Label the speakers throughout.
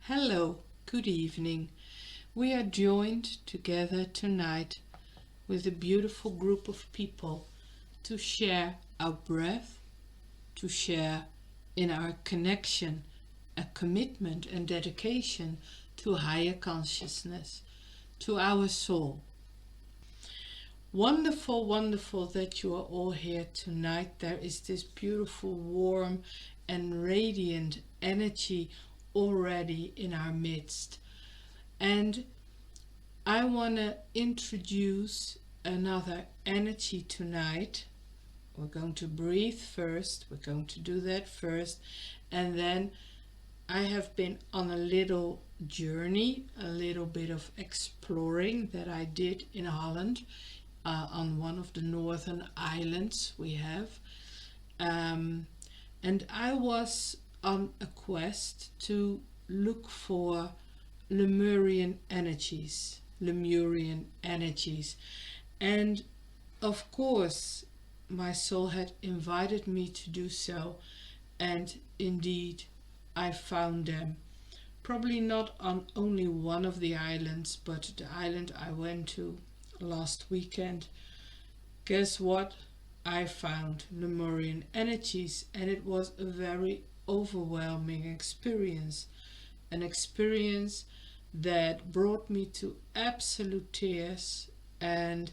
Speaker 1: Hello, good evening. We are joined together tonight with a beautiful group of people to share our breath, to share in our connection, a commitment and dedication to higher consciousness, to our soul. Wonderful, wonderful that you are all here tonight. There is this beautiful, warm and radiant energy already in our midst. And I want to introduce another energy tonight. We're going to breathe first. We're going to do that first. And then I have been on a little journey, a little bit of exploring that I did in Holland, on one of the northern islands we have. And I was on a quest to look for Lemurian energies. And of course, my soul had invited me to do so, and indeed I found them. Probably not on only one of the islands, but the island I went to last weekend. Guess what? I found Lemurian energies, and it was a very overwhelming experience. An experience that brought me to absolute tears, and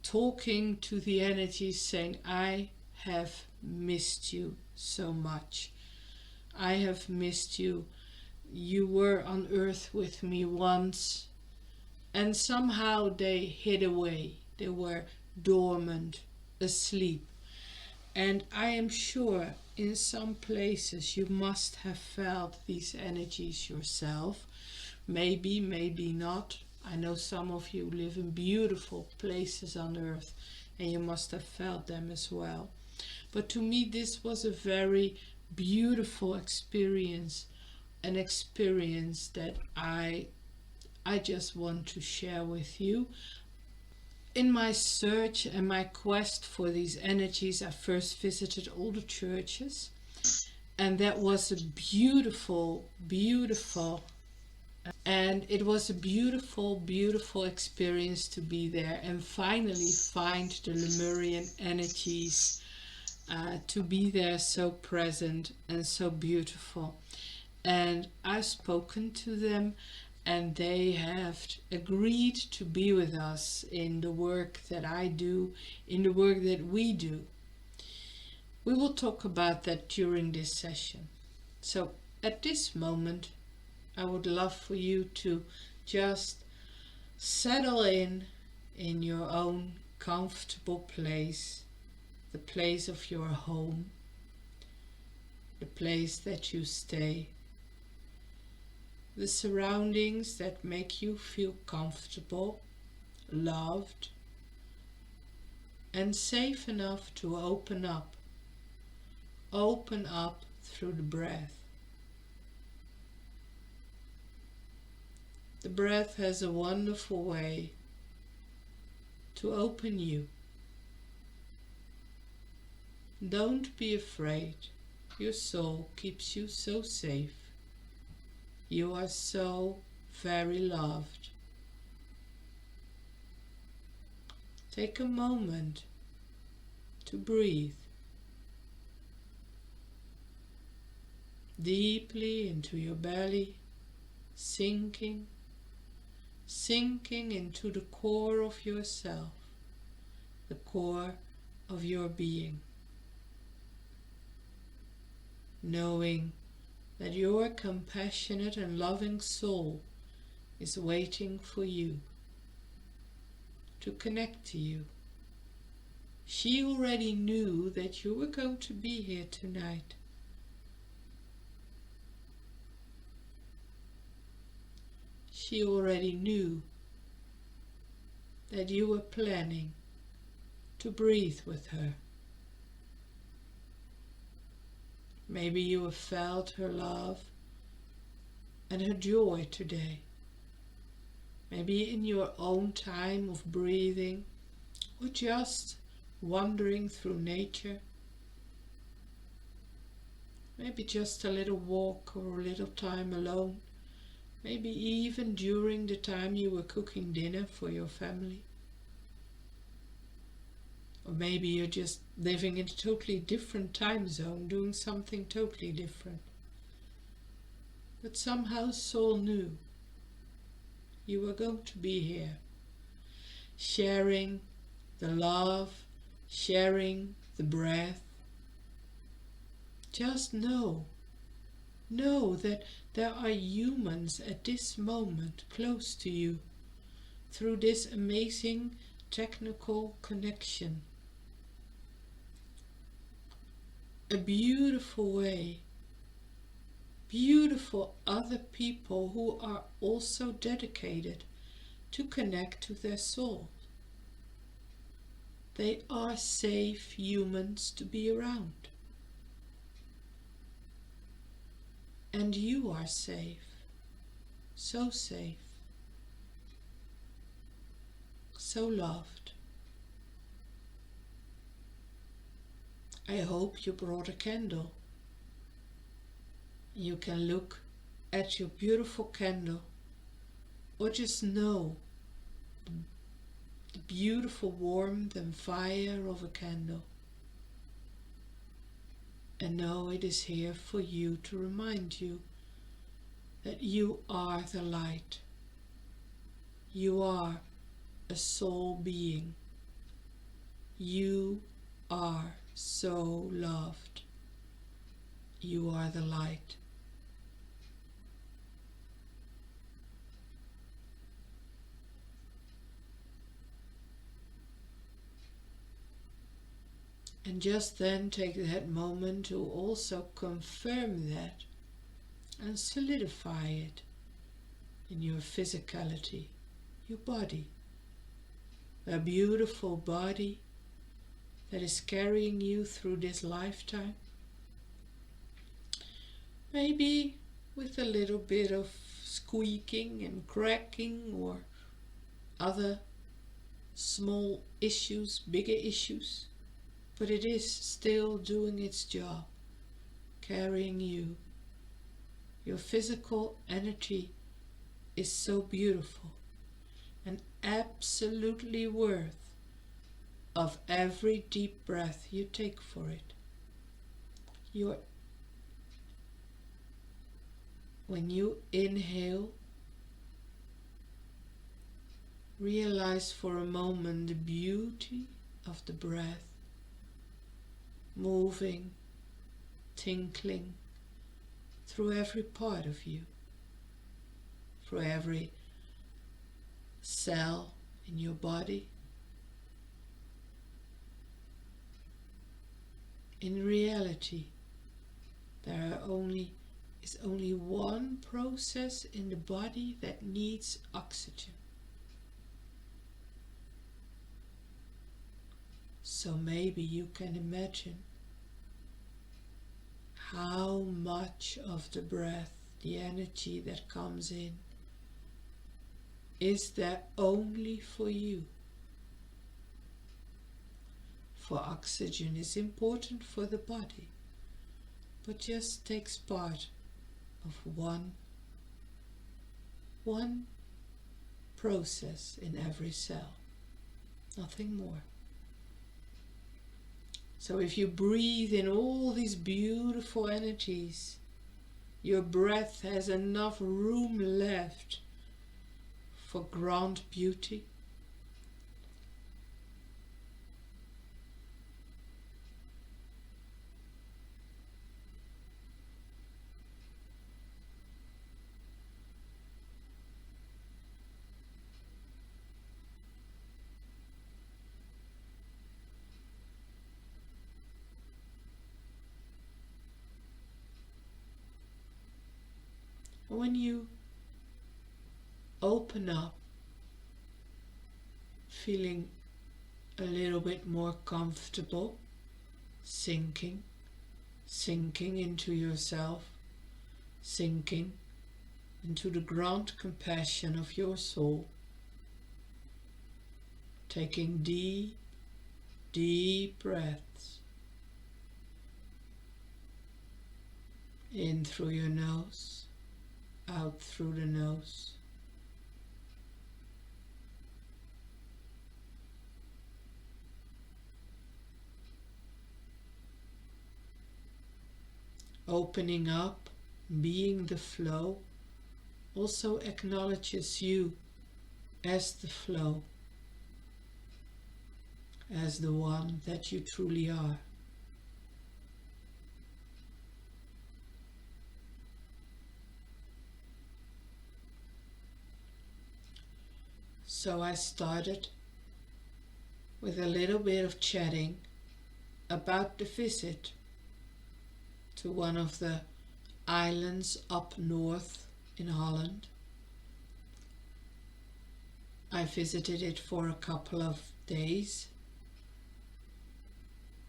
Speaker 1: talking to the energies saying, I have missed you so much. I have missed you. You were on earth with me once, and somehow they hid away. They were dormant, asleep. And I am sure in some places you must have felt these energies yourself. Maybe, maybe not. I know some of you live in beautiful places on earth and you must have felt them as well. But to me this was a very beautiful experience, an experience that I just want to share with you. In my search and my quest for these energies, I first visited all the churches, and that was a beautiful, and it was a beautiful experience to be there and finally find the Lemurian energies, to be there so present and so beautiful. And I've spoken to them, and they have agreed to be with us in the work that I do, in the work that we do. We will talk about that during this session. So at this moment, I would love for you to just settle in your own comfortable place, the place of your home, the place that you stay, the surroundings that make you feel comfortable, loved, and safe enough to open up. Open up through the breath. The breath has a wonderful way to open you. Don't be afraid. Your soul keeps you so safe. You are so very loved. Take a moment to breathe deeply into your belly, sinking into the core of yourself, the core of your being, knowing that your compassionate and loving soul is waiting for you, to connect to you. She already knew that you were going to be here tonight. She already knew that you were planning to breathe with her. Maybe you have felt her love and her joy today. Maybe in your own time of breathing or just wandering through nature. Maybe just a little walk or a little time alone. Maybe even during the time you were cooking dinner for your family. Or maybe you're just living in a totally different time zone, doing something totally different. But somehow Soul knew you were going to be here, sharing the love, sharing the breath. Just know that there are humans at this moment close to you through this amazing technical connection. A beautiful way, beautiful other people who are also dedicated to connect to their soul. They are safe humans to be around. And you are safe, so loved. I hope you brought a candle. You can look at your beautiful candle or just know the beautiful warmth and fire of a candle. And know it is here for you to remind you that you are the light. You are a soul being. You are so loved. You are the light. And just then take that moment to also confirm that and solidify it in your physicality, your body, a beautiful body that is carrying you through this lifetime. Maybe with a little bit of squeaking and cracking or other small issues, bigger issues. But it is still doing its job, carrying you. Your physical energy is so beautiful and absolutely worth of every deep breath you take for it. When you inhale, realize for a moment the beauty of the breath, moving, tinkling through every part of you, through every cell in your body. In reality, there is only one process in the body that needs oxygen. So maybe you can imagine how much of the breath, the energy that comes in, is there only for you. For oxygen is important for the body, but just takes part of one process in every cell, nothing more. So if you breathe in all these beautiful energies, your breath has enough room left for grand beauty. When you open up, feeling a little bit more comfortable, sinking into yourself, sinking into the grand compassion of your soul, taking deep, deep breaths in through your nose, out through the nose. Opening up, being the flow, also acknowledges you as the flow, as the one that you truly are. So I started with a little bit of chatting about the visit to one of the islands up north in Holland. I visited it for a couple of days.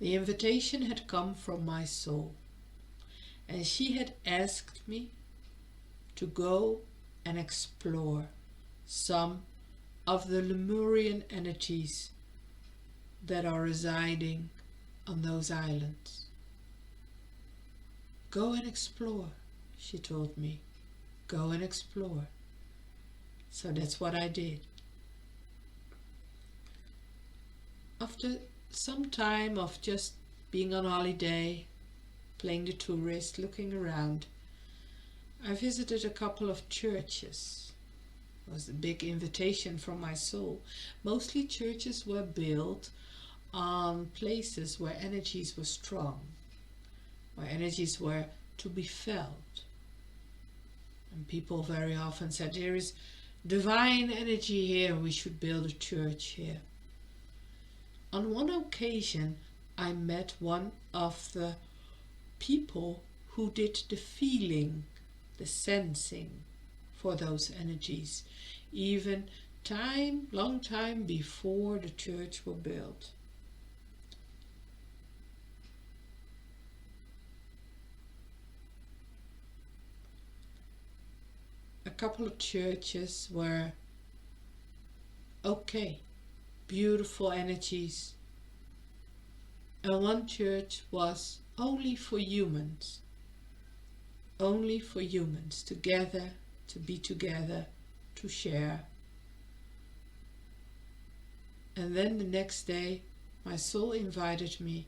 Speaker 1: The invitation had come from my soul, and she had asked me to go and explore some of the Lemurian energies that are residing on those islands. Go and explore, she told me. Go and explore. So that's what I did. After some time of just being on holiday, playing the tourist, looking around, I visited a couple of churches. It was a big invitation from my soul. Mostly churches were built on places where energies were strong, where energies were to be felt. And people very often said, there is divine energy here, we should build a church here. On one occasion, I met one of the people who did the feeling, the sensing for those energies, even long time before the church was built. A couple of churches were okay, beautiful energies, and one church was only for humans together, to be together, to share. And then the next day my soul invited me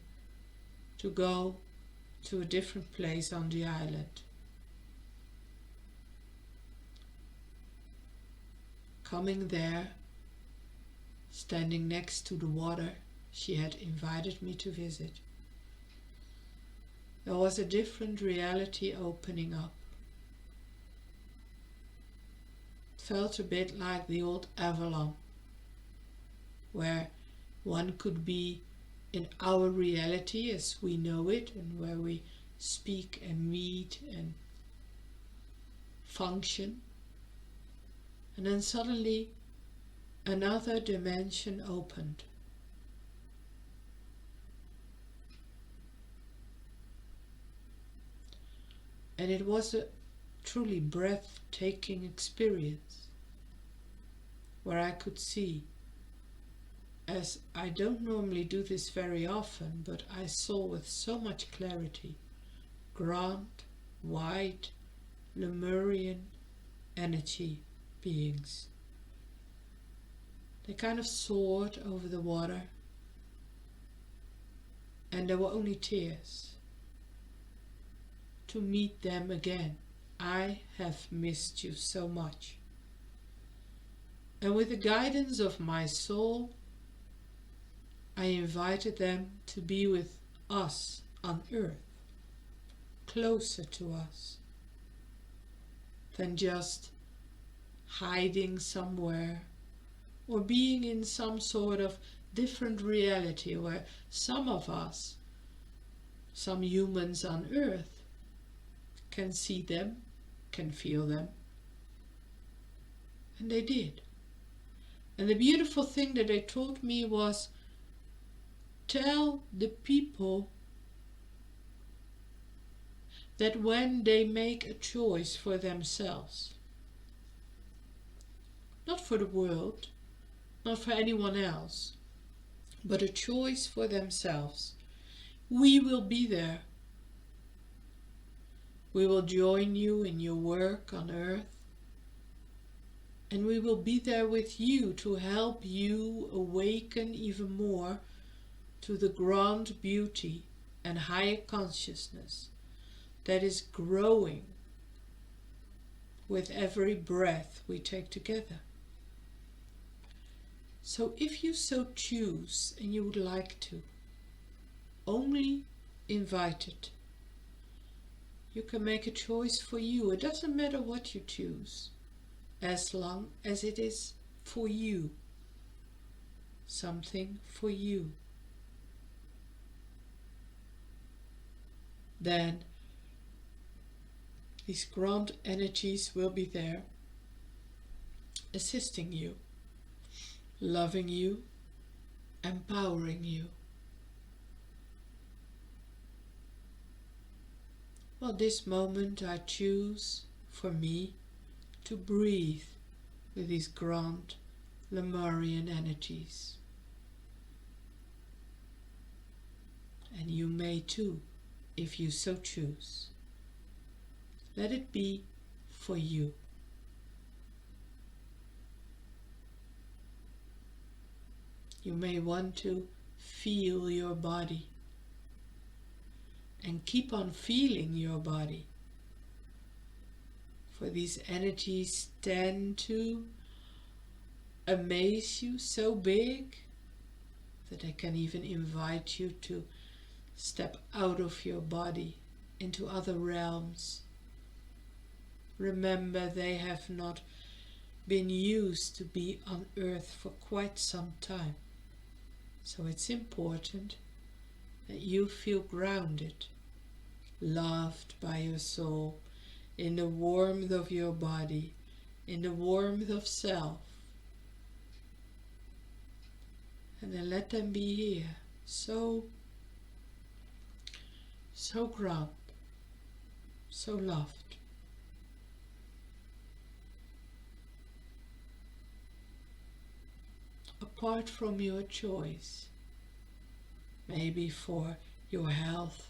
Speaker 1: to go to a different place on the island. Coming there, standing next to the water she had invited me to visit, there was a different reality opening up. It felt a bit like the old Avalon, where one could be in our reality as we know it, and where we speak and meet and function. And then suddenly another dimension opened. And it was a truly breathtaking experience, where I could see, as I don't normally do this very often, but I saw with so much clarity, grand, white, Lemurian energy beings. They kind of soared over the water, and there were only tears. To meet them again. I have missed you so much. And with the guidance of my soul, I invited them to be with us on earth, closer to us than just hiding somewhere or being in some sort of different reality where some of us, some humans on earth, can see them, can feel them. And they did. And the beautiful thing that they told me was, tell the people that when they make a choice for themselves, not for the world, not for anyone else, but a choice for themselves, we will be there. We will join you in your work on earth, and we will be there with you to help you awaken even more to the grand beauty and higher consciousness that is growing with every breath we take together. So if you so choose and you would like to, only invite it. You can make a choice for you. It doesn't matter what you choose, as long as it is for you. Something for you. Then these grand energies will be there, assisting you, loving you, empowering you. Well, this moment I choose for me to breathe with these grand Lemurian energies. And you may too, if you so choose. Let it be for you. You may want to feel your body and keep on feeling your body, for these energies tend to amaze you so big that they can even invite you to step out of your body into other realms. Remember, they have not been used to be on earth for quite some time. So it's important that you feel grounded, loved by your soul, in the warmth of your body, in the warmth of self. And then let them be here, so grounded, so loved. Apart from your choice, maybe for your health,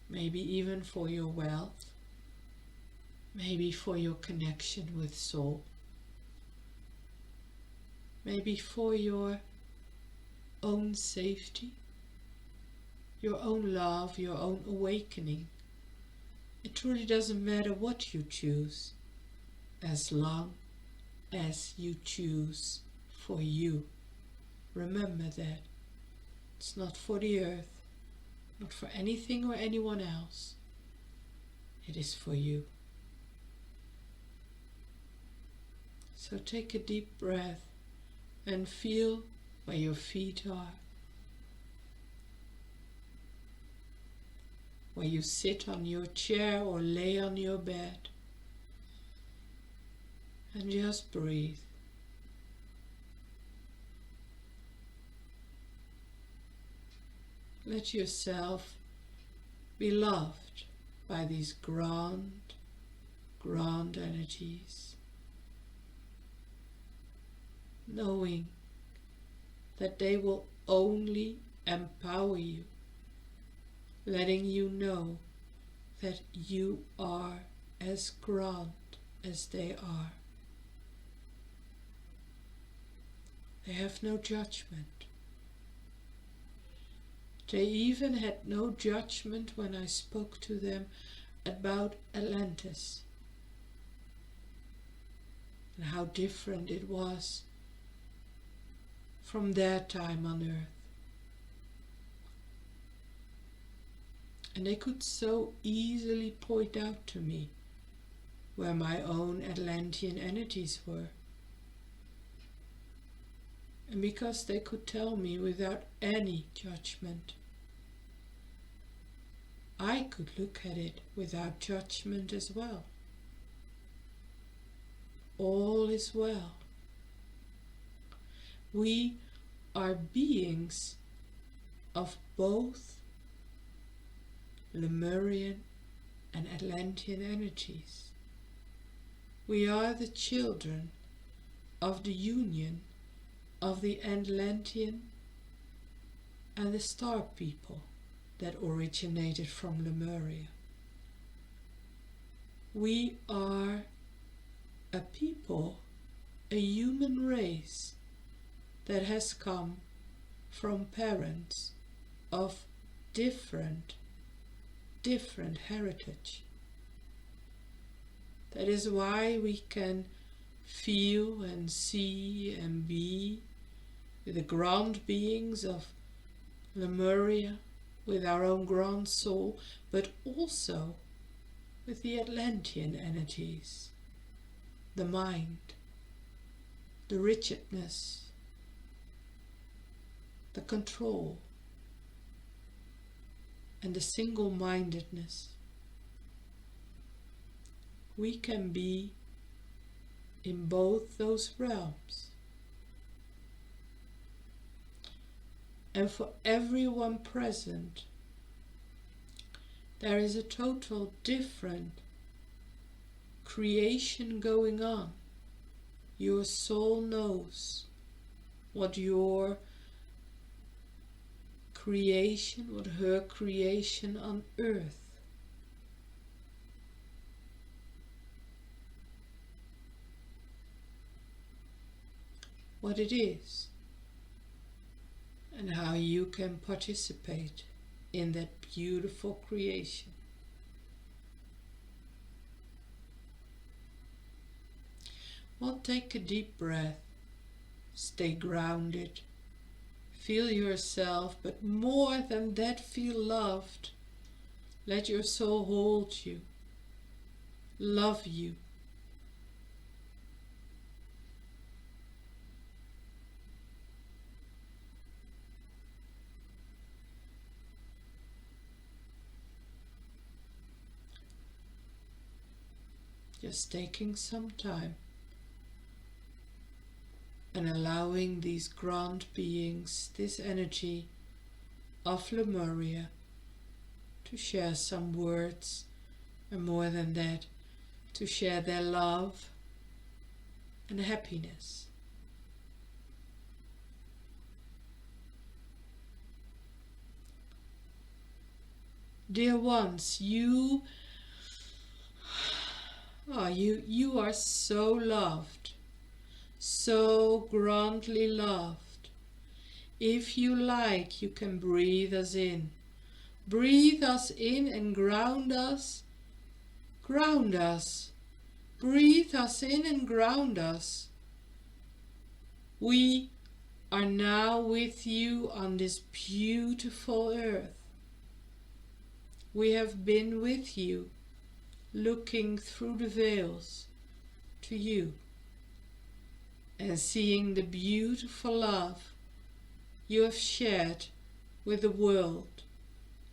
Speaker 1: maybe even for your wealth, maybe for your connection with soul, maybe for your own safety, your own love, your own awakening. It truly doesn't matter what you choose, as long as you choose for you. Remember that. It's not for the earth, not for anything or anyone else. It is for you. So take a deep breath and feel where your feet are, where you sit on your chair or lay on your bed, and just breathe. Let yourself be loved by these grand energies, knowing that they will only empower you, letting you know that you are as grand as they are. They have no judgment. They even had no judgment when I spoke to them about Atlantis and how different it was from their time on earth. And they could so easily point out to me where my own Atlantean energies were. And because they could tell me without any judgment, I could look at it without judgment as well. All is well. We are beings of both Lemurian and Atlantean energies. We are the children of the union of the Atlantean and the star people that originated from Lemuria. We are a people, a human race that has come from parents of different heritage. That is why we can feel and see and be with the ground beings of Lemuria, with our own ground soul, but also with the Atlantean energies, the mind, the rigidness, the control, and the single-mindedness. We can be in both those realms. And for everyone present, there is a total different creation going on. Your soul knows what your creation, what her creation on earth, what it is, and how you can participate in that beautiful creation. Well, take a deep breath, stay grounded, feel yourself, but more than that, feel loved. Let your soul hold you, love you. Just taking some time and allowing these grand beings, this energy of Lemuria, to share some words, and more than that, to share their love and happiness. Dear ones, you are so loved, so grandly loved. If you like, you can breathe us in. Breathe us in and ground us. Ground us. Breathe us in and ground us. We are now with you on this beautiful earth. We have been with you, looking through the veils to you and seeing the beautiful love you have shared with the world.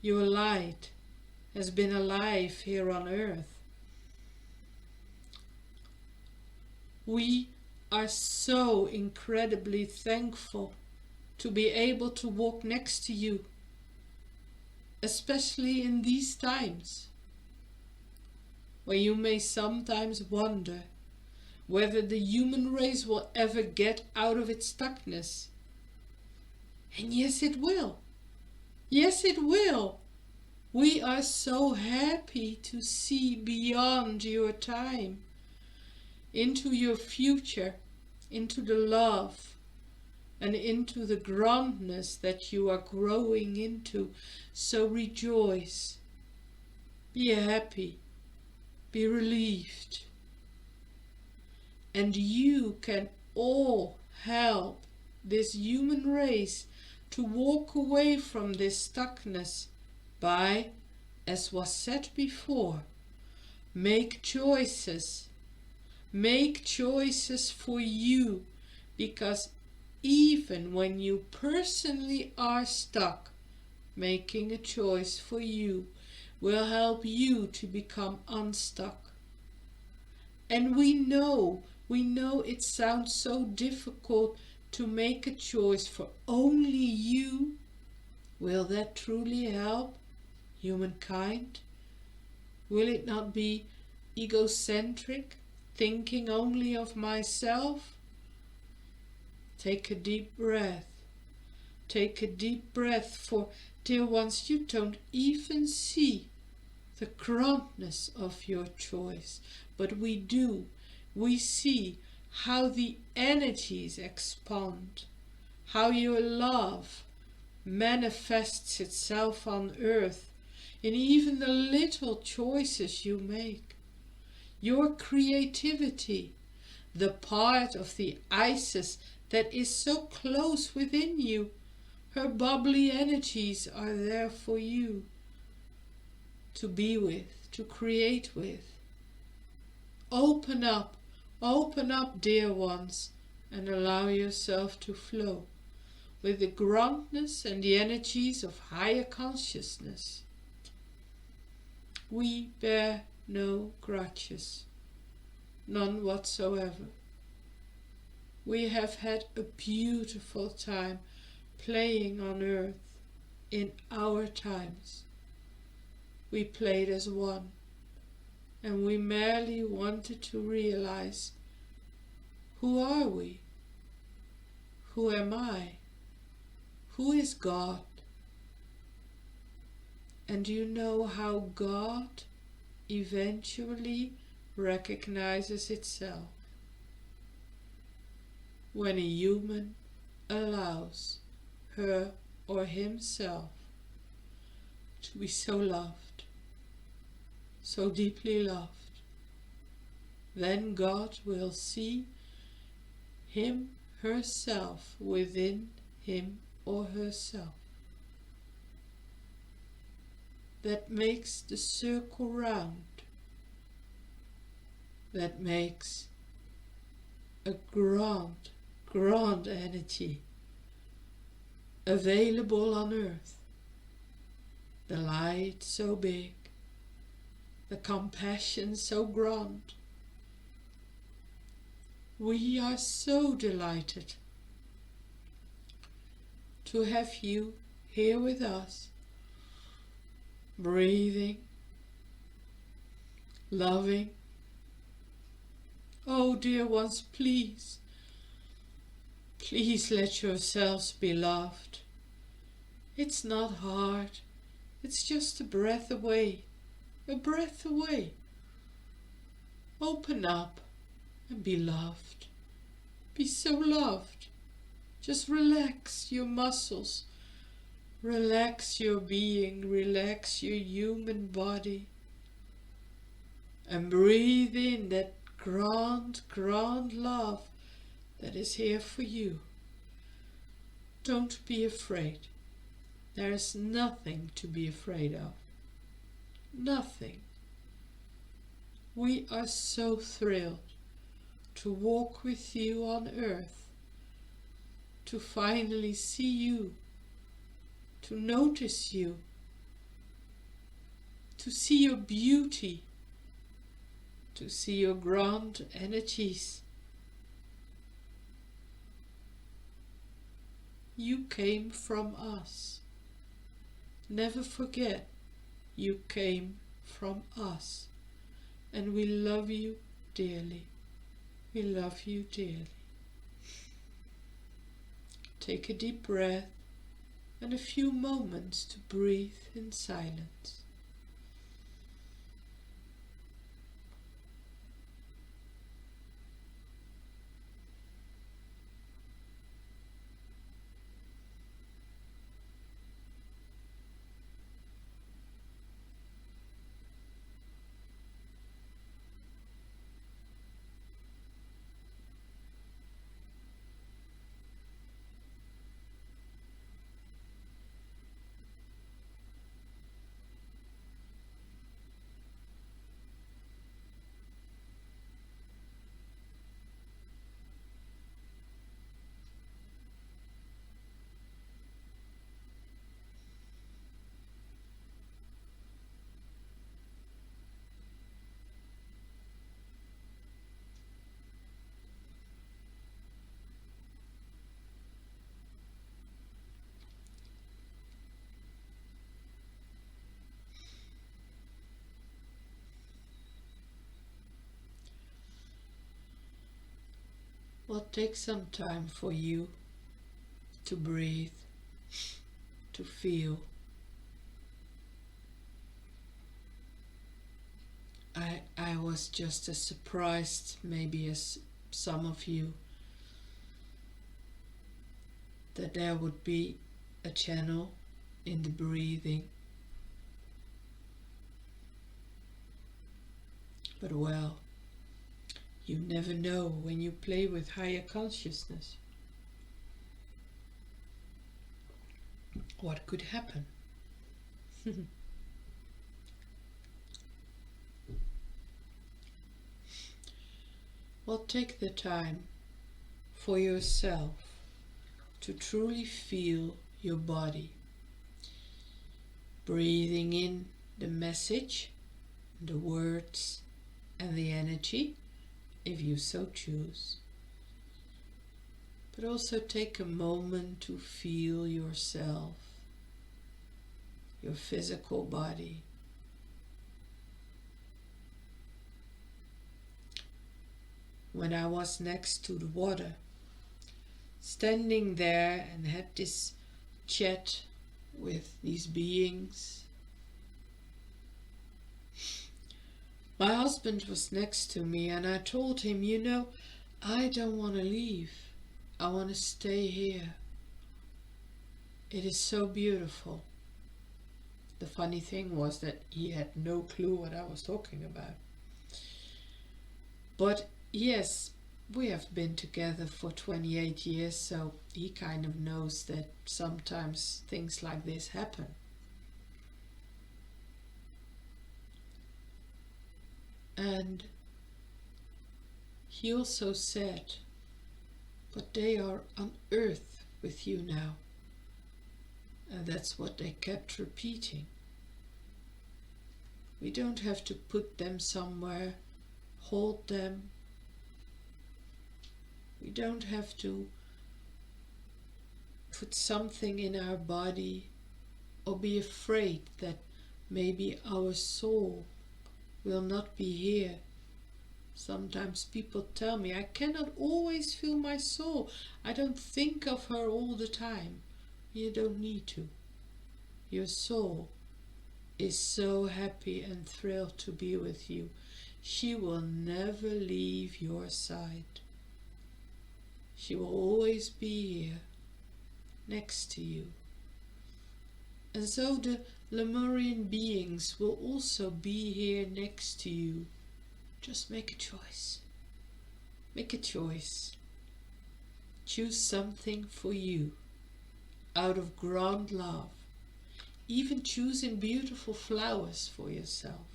Speaker 1: Your light has been alive here on earth. We are so incredibly thankful to be able to walk next to you, especially in these times, where you may sometimes wonder whether the human race will ever get out of its stuckness. And yes, it will. Yes, it will. We are so happy to see beyond your time, into your future, into the love, and into the grandness that you are growing into. So rejoice, be happy, be relieved. And you can all help this human race to walk away from this stuckness by, as was said before, make choices. Make choices for you, because even when you personally are stuck, making a choice for you will help you to become unstuck. And we know it sounds so difficult to make a choice for only you, Will that truly help humankind? Will it not be egocentric, thinking only of myself? Take a deep breath. Take a deep breath, for, dear ones, you don't even see the grandness of your choice. But we do. We see how the energies expand, how your love manifests itself on earth in even the little choices you make. Your creativity, the part of the Isis that is so close within you, her bubbly energies are there for you to be with, to create with. Open up, dear ones, and allow yourself to flow with the grandness and the energies of higher consciousness. We bear no grudges, none whatsoever. We have had a beautiful time playing on earth in our times. We played as one, and we merely wanted to realize, who are we? Who am I? Who is God? And you know how God eventually recognizes itself when a human allows her or himself to be so loved, so deeply loved. Then God will see him, herself within him or herself. That makes the circle round. That makes a grand energy available on earth. The light so big, the compassion so grand. We are so delighted to have you here with us, breathing, loving. Oh, dear ones, please let yourselves be loved. It's not hard. It's just a breath away. A breath away. Open up and be loved. Be so loved. Just relax your muscles. Relax your being. Relax your human body. And breathe in that grand love that is here for you. Don't be afraid. There is nothing to be afraid of. Nothing. We are so thrilled to walk with you on earth, to finally see you, to notice you, to see your beauty, to see your grand energies. You came from us. Never forget, you came from us. And we love you dearly. We love you dearly. Take a deep breath and a few moments to breathe in silence. Well, take some time for you to breathe, to feel. I was just as surprised, maybe as some of you, that there would be a channel in the breathing. But well, you never know when you play with higher consciousness what could happen. Well, take the time for yourself to truly feel your body, breathing in the message, the words and the energy, if you so choose. But also take a moment to feel yourself, your physical body. When I was next to the water, standing there and had this chat with these beings, my husband was next to me and I told him, you know, I don't want to leave. I want to stay here. It is so beautiful. The funny thing was that he had no clue what I was talking about. But yes, we have been together for 28 years, so he kind of knows that sometimes things like this happen. And he also said, but they are on earth with you now. And that's what they kept repeating. We don't have to put them somewhere, hold them. We don't have to put something in our body or be afraid that maybe our soul will not be here. Sometimes people tell me, I cannot always feel my soul. I don't think of her all the time. You don't need to. Your soul is so happy and thrilled to be with you. She will never leave your side. She will always be here, next to you. And so the Lemurian beings will also be here next to you. Just make a choice. Make a choice. Choose something for you, out of grand love. Even choosing beautiful flowers for yourself.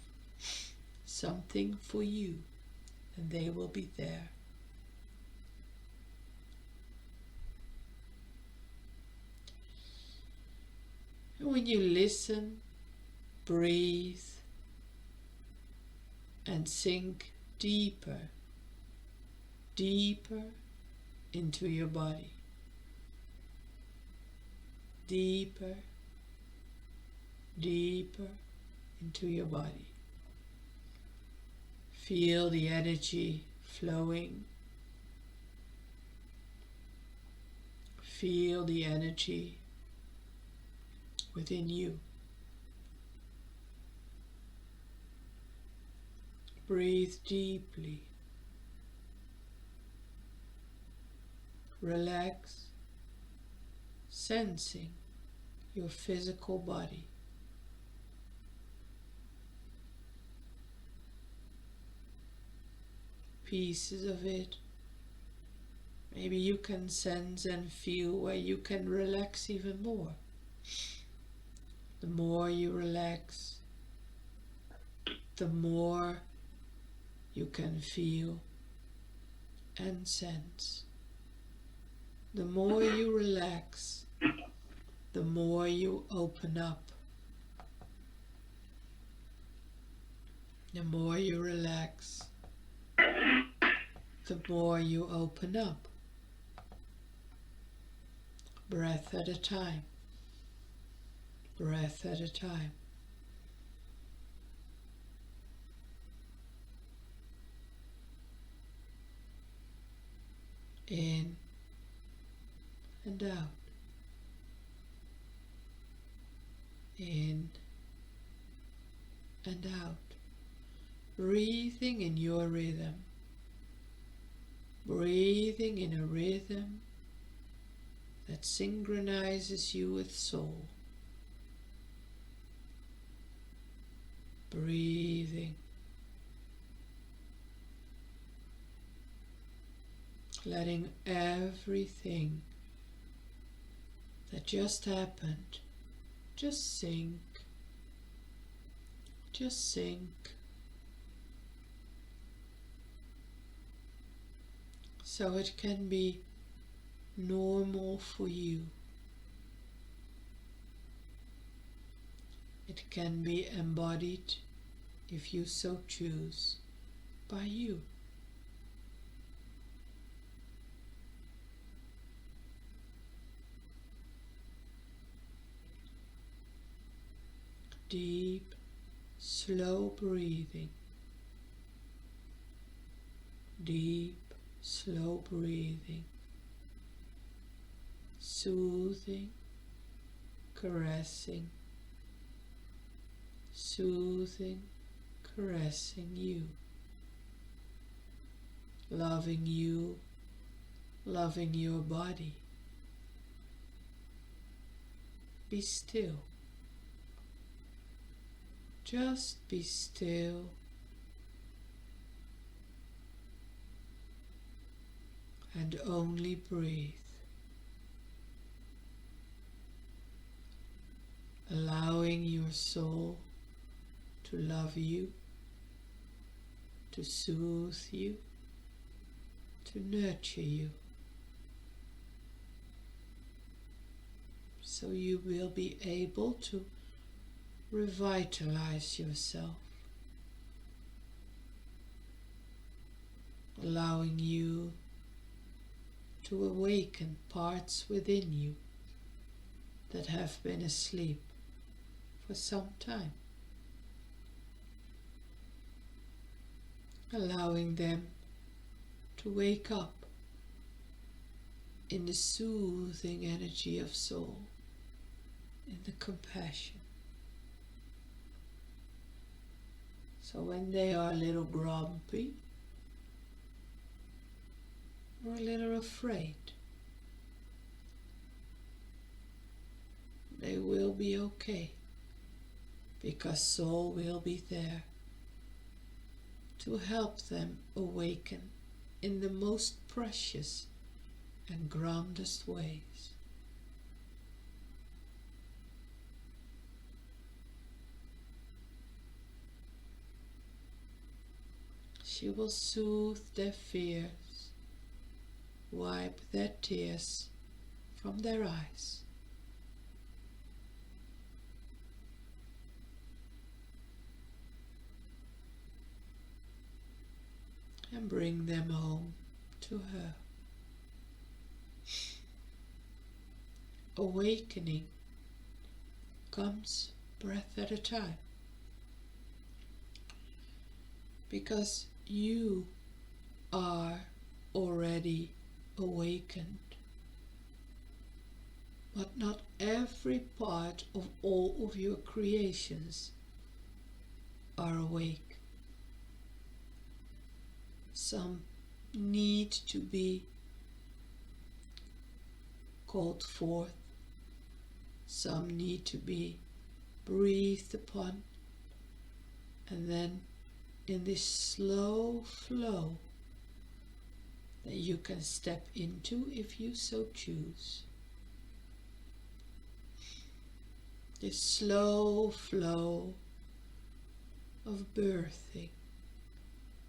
Speaker 1: Something for you, and they will be there. And when you listen, breathe, and sink deeper, deeper into your body. Deeper, deeper into your body. Feel the energy flowing. Feel the energy within you. Breathe deeply. Relax, sensing your physical body. Pieces of it. Maybe you can sense and feel where you can relax even more. The more you relax, the more you can feel and sense. The more you relax, the more you open up. The more you relax, the more you open up. Breath at a time. Breath at a time. In and out. In and out. Breathing in your rhythm. Breathing in a rhythm that synchronizes you with soul. Breathing. Letting everything that just happened just sink. Just sink. So it can be normal for you. It can be embodied, if you so choose, by you. Deep, slow breathing. Deep, slow breathing. Soothing, caressing. Soothing, caressing you. Loving you, loving your body. Be still. Just be still and only breathe. Allowing your soul to love you, to soothe you, to nurture you. So you will be able to revitalize yourself, allowing you to awaken parts within you that have been asleep for some time, allowing them to wake up in the soothing energy of soul, in the compassion. So when they are a little grumpy or a little afraid, they will be okay, because soul will be there to help them awaken in the most precious and grandest ways. She will soothe their fears, wipe their tears from their eyes, and bring them home to her. Awakening comes breath at a time, because you are already awakened, but not every part of all of your creations are awake. Some need to be called forth, some need to be breathed upon, and then in this slow flow that you can step into if you so choose. This slow flow of birthing,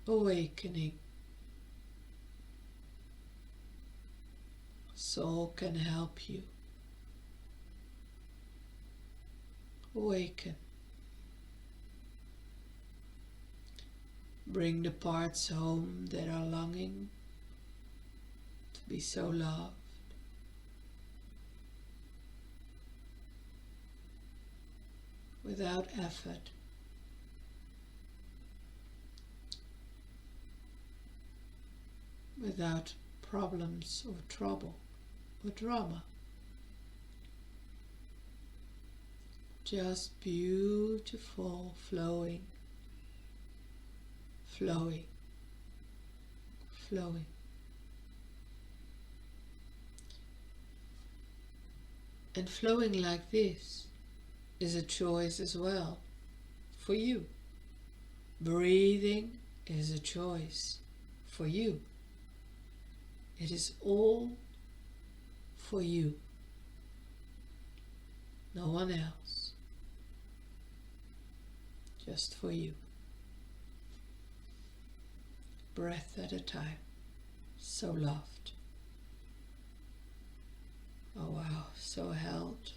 Speaker 1: awakening. Soul can help you awaken. Bring the parts home that are longing to be so loved. Without effort. Without problems or trouble or drama. Just beautiful, flowing, flowing, flowing. And flowing like this is a choice as well for you. Breathing is a choice for you. It is all for you. No one else. Just for you. Breath at a time. So loved. Oh wow, so held.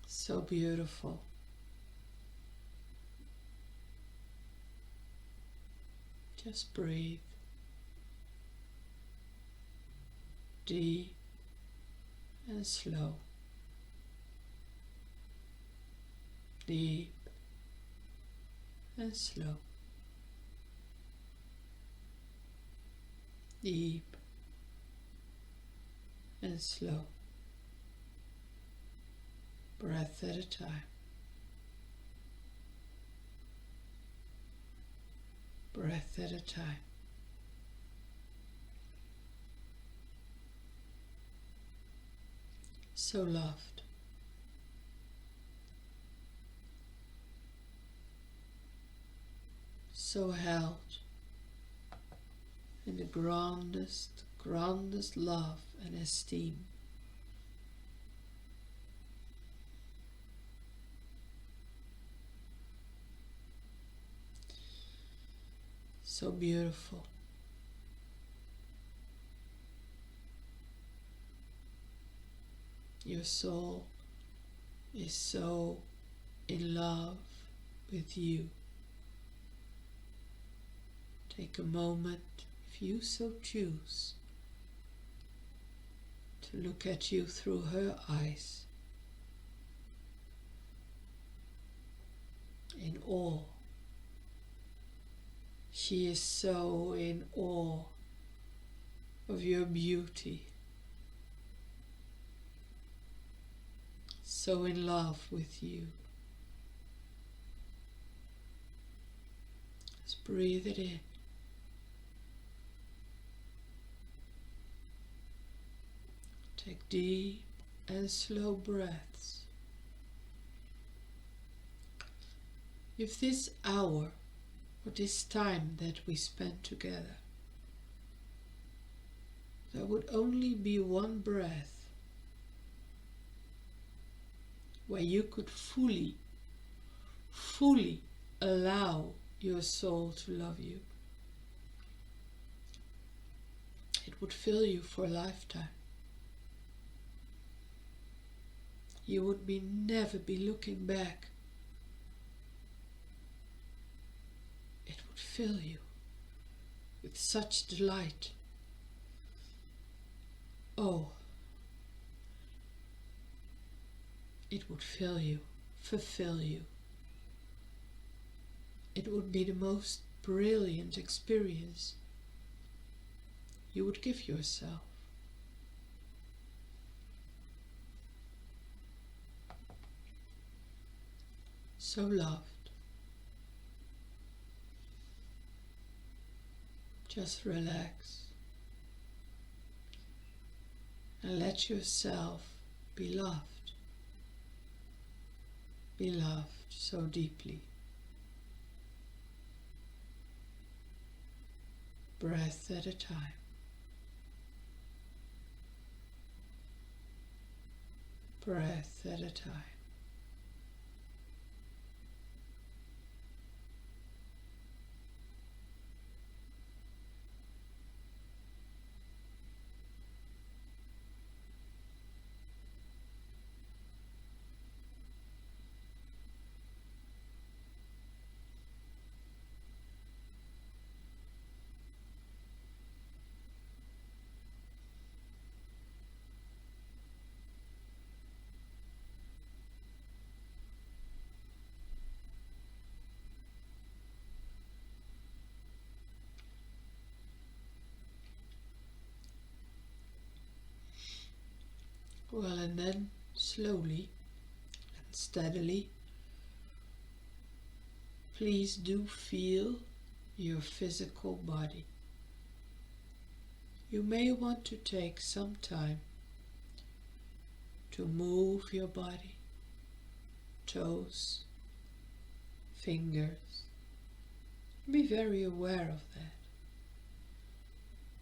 Speaker 1: So beautiful. Just breathe. Deep and slow. Deep and slow. Deep and slow. Breath at a time. Breath at a time. So loved. So held in the grandest love and esteem. So beautiful. Your soul is so in love with you. Take a moment, if you so choose, to look at you through her eyes in awe. She is so in awe of your beauty, so in love with you. Just breathe it in. Take deep and slow breaths. If this hour or this time that we spent together, there would only be one breath where you could fully allow your soul to love you, it would fill you for a lifetime. You would never be looking back. It would fill you with such delight. Oh, it would fill you, fulfill you. It would be the most brilliant experience you would give yourself. So loved. Just relax and let yourself be loved. Be loved so deeply. Breath at a time. Breath at a time. Well, and then slowly and steadily, please do feel your physical body. You may want to take some time to move your body, toes, fingers. Be very aware of that.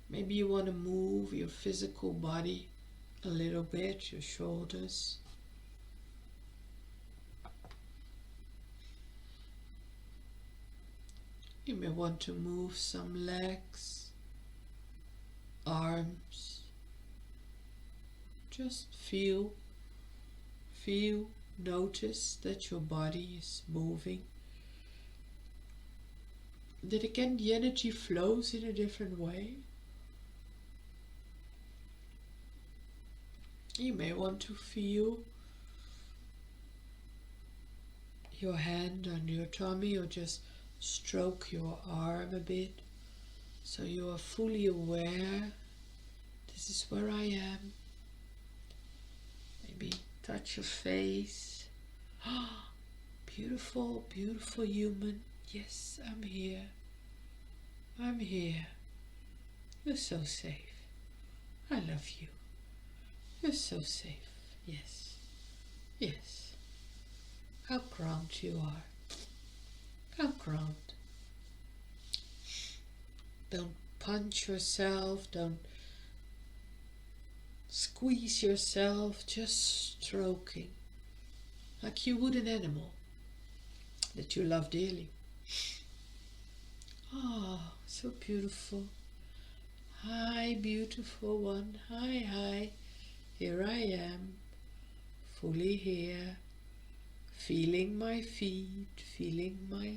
Speaker 1: Maybe you want to move your physical body a little bit, your shoulders. You may want to move some legs, arms. Just feel, notice that your body is moving. That again the energy flows in a different way. You may want to feel your hand on your tummy or just stroke your arm a bit so you are fully aware. This is where I am. Maybe touch your face. Beautiful, beautiful human. Yes, I'm here. I'm here. You're so safe. I love you. You're so safe. Yes. Yes. How grounded you are. How grounded. Don't punch yourself. Don't squeeze yourself. Just stroking. Like you would an animal that you love dearly. Oh, so beautiful. Hi, beautiful one. Hi, hi. Here I am, fully here, feeling my feet, feeling my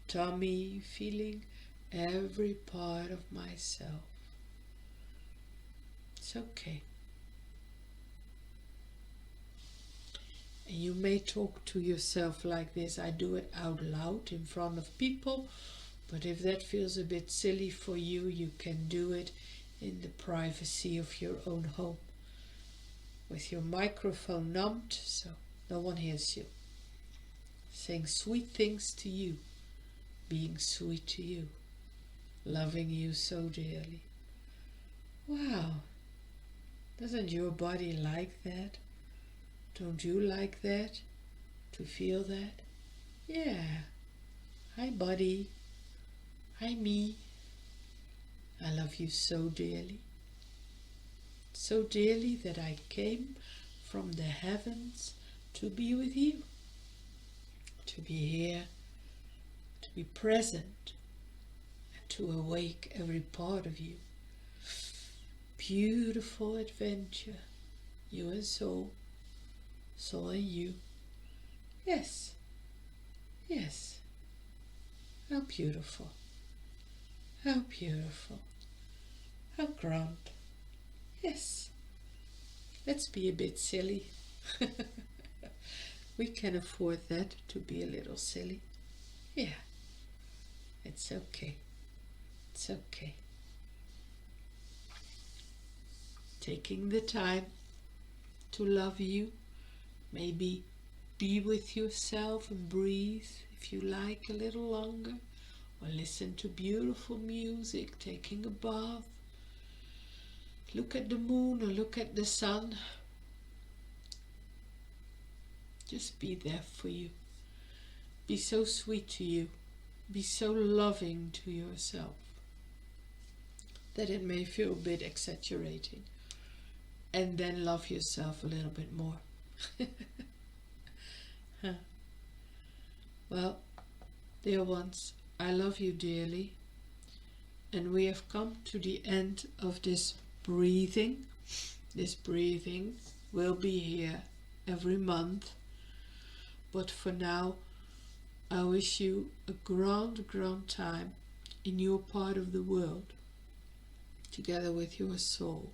Speaker 1: tummy, feeling every part of myself. It's okay. And you may talk to yourself like this. I do it out loud in front of people, but if that feels a bit silly for you, you can do it in the privacy of your own home, with your microphone numbed so no one hears you. Saying sweet things to you, being sweet to you, loving you so dearly. Wow, doesn't your body like that? Don't you like that? To feel that? Yeah. Hi body. Hi me. I love you so dearly. So dearly that I came from the heavens to be with you. To be here, to be present, and to awake every part of you. Beautiful adventure, you and soul, soul and you. Yes, yes, how beautiful, how beautiful, how grand. Yes, let's be a bit silly. We can afford that, to be a little silly. Yeah, it's okay. It's okay. Taking the time to love you, maybe be with yourself and breathe if you like a little longer, or listen to beautiful music, taking a bath, look at the moon or look at the sun. Just be there for you. Be so sweet to you. Be so loving to yourself that it may feel a bit exaggerating. And then love yourself a little bit more. Well, dear ones, I love you dearly. And we have come to the end of this breathing. This breathing will be here every month. But for now, I wish you a grand time in your part of the world, together with your soul.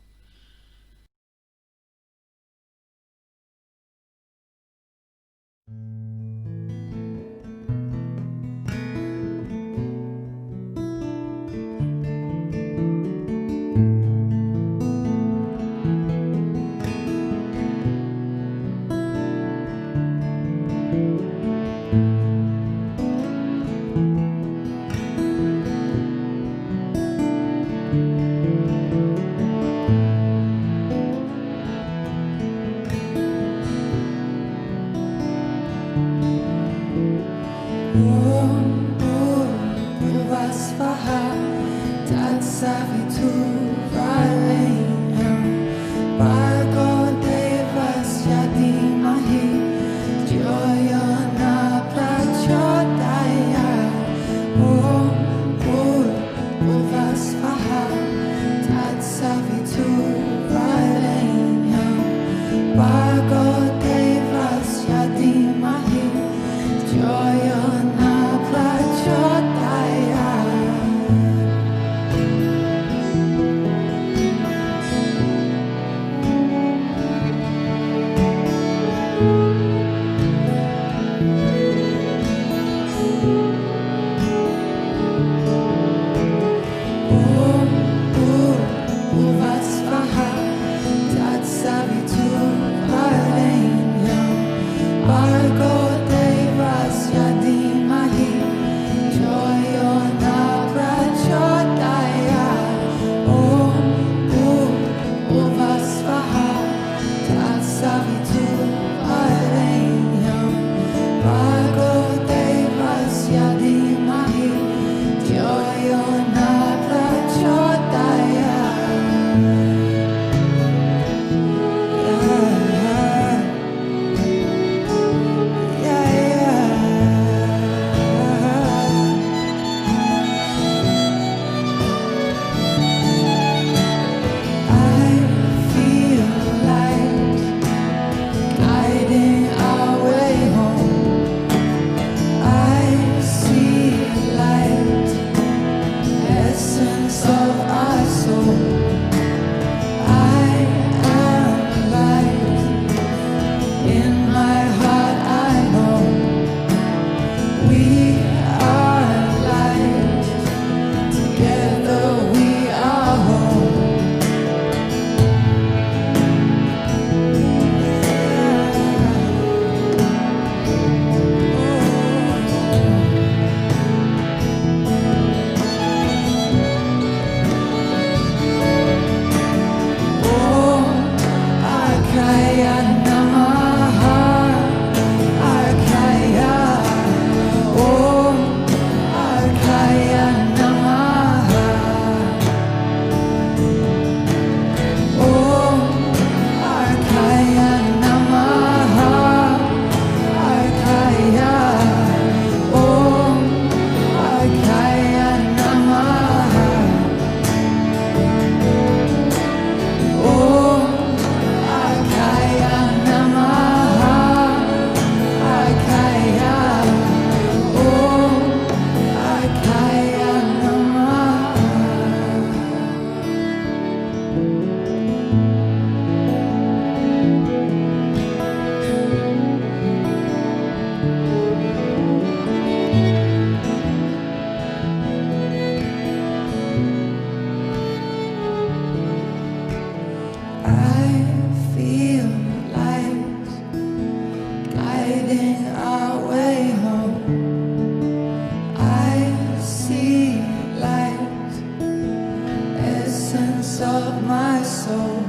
Speaker 2: of my soul.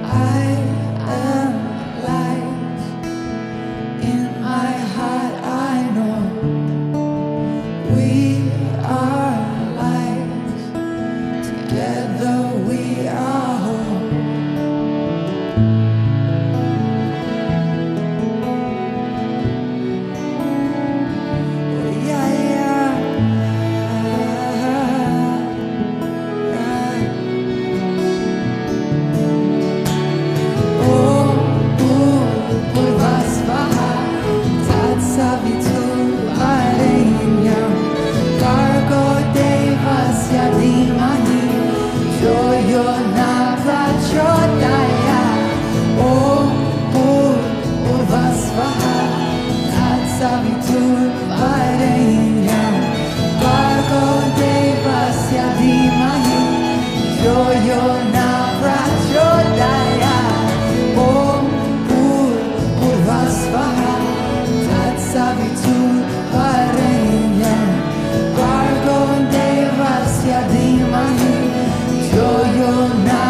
Speaker 2: I am light. In my heart I know we are light. Together we are whole. Oh, yeah, yeah. You're not